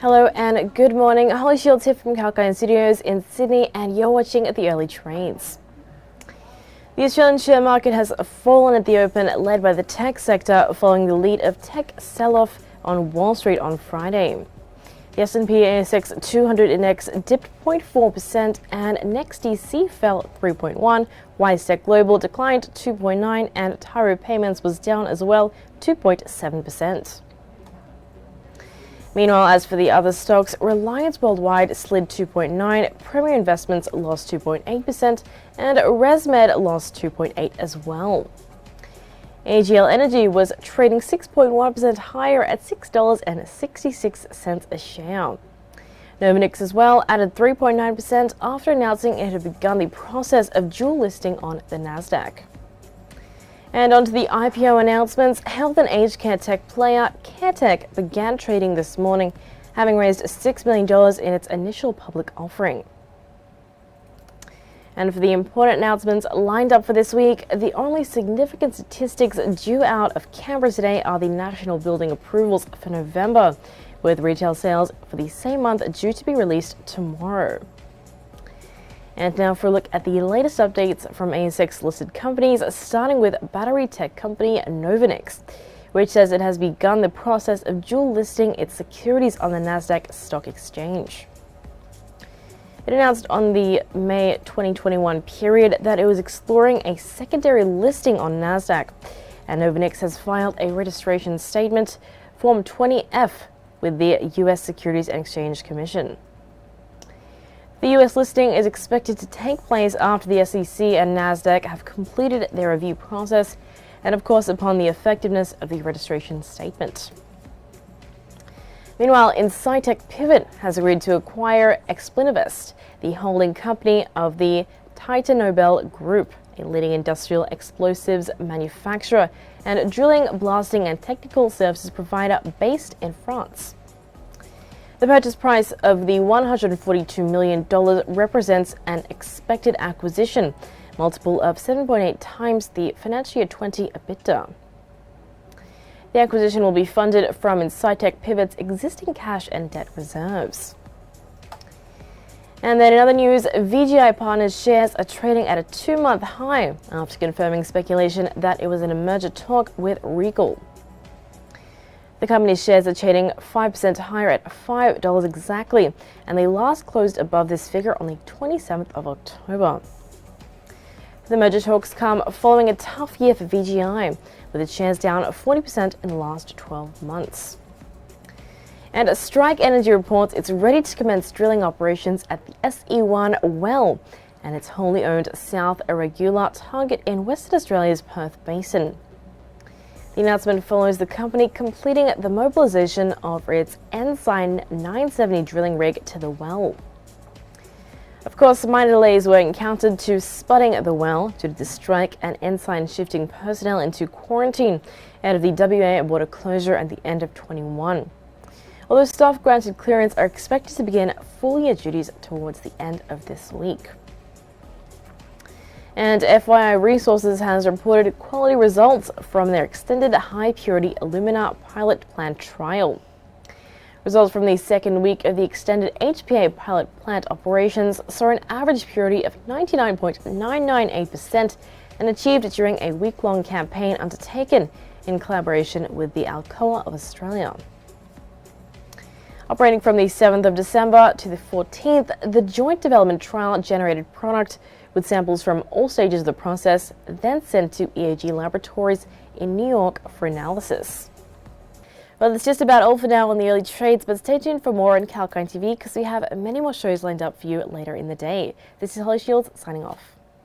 Hello and good morning. Holly Shields here from Kalkine Studios in Sydney, and you're watching the early trades. The Australian share market has fallen at the open, led by the tech sector following the lead of tech sell-off on Wall Street on Friday. The S&P ASX 200 index dipped 0.4% and NextDC fell 3.1%, Nasdaq Global declined 2.9% and Tyro Payments was down as well 2.7%. Meanwhile, as for the other stocks, Reliance Worldwide slid 2.9%, Premier Investments lost 2.8%, and ResMed lost 2.8% as well. AGL Energy was trading 6.1% higher at $6.66 a share. Novonix as well added 3.9% after announcing it had begun the process of dual listing on the Nasdaq. And onto the IPO announcements, health and aged care tech player CareTech began trading this morning, having raised $6 million in its initial public offering. And for the important announcements lined up for this week, the only significant statistics due out of Canberra today are the national building approvals for November, with retail sales for the same month due to be released tomorrow. And now for a look at the latest updates from ASX listed companies, starting with battery tech company Novonix, which says it has begun the process of dual listing its securities on the Nasdaq stock exchange. It announced on the May 2021 period that it was exploring a secondary listing on Nasdaq, and Novonix has filed a registration statement, Form 20F, with the US Securities and Exchange Commission. The US listing is expected to take place after the SEC and Nasdaq have completed their review process, and of course upon the effectiveness of the registration statement. Meanwhile, Incitec Pivot has agreed to acquire Explinovest, the holding company of the Titan Nobel Group, a leading industrial explosives manufacturer and drilling, blasting and technical services provider based in France. The purchase price of the $142 million represents an expected acquisition multiple of 7.8 times the financial year 20 EBITDA. The acquisition will be funded from Incitec Pivot's existing cash and debt reserves. And then in other news, VGI Partners shares are trading at a 2-month high after confirming speculation that it was in a merger talk with Regal. The company's shares are trading 5% higher at $5 exactly, and they last closed above this figure on the 27th of October. The merger talks come following a tough year for VGI, with its shares down 40% in the last 12 months. And Strike Energy reports it's ready to commence drilling operations at the SE1 well and its wholly owned South Irregular target in Western Australia's Perth Basin. The announcement follows the company completing the mobilization of its Ensign 970 drilling rig to the well. Of course, minor delays were encountered to spudding the well due to the strike and Ensign shifting personnel into quarantine out of the WA border closure at the end of 2021. Although staff granted clearance are expected to begin full-year duties towards the end of this week. And FYI Resources has reported quality results from their extended high-purity alumina pilot plant trial. Results from the second week of the extended HPA pilot plant operations saw an average purity of 99.998% and achieved during a week-long campaign undertaken in collaboration with the Alcoa of Australia. Operating from the 7th of December to the 14th, the joint development trial generated product with samples from all stages of the process, then sent to EAG laboratories in New York for analysis. Well, that's just about all for now on the early trades, but stay tuned for more on Kalkine TV because we have many more shows lined up for you later in the day. This is Holly Shields signing off.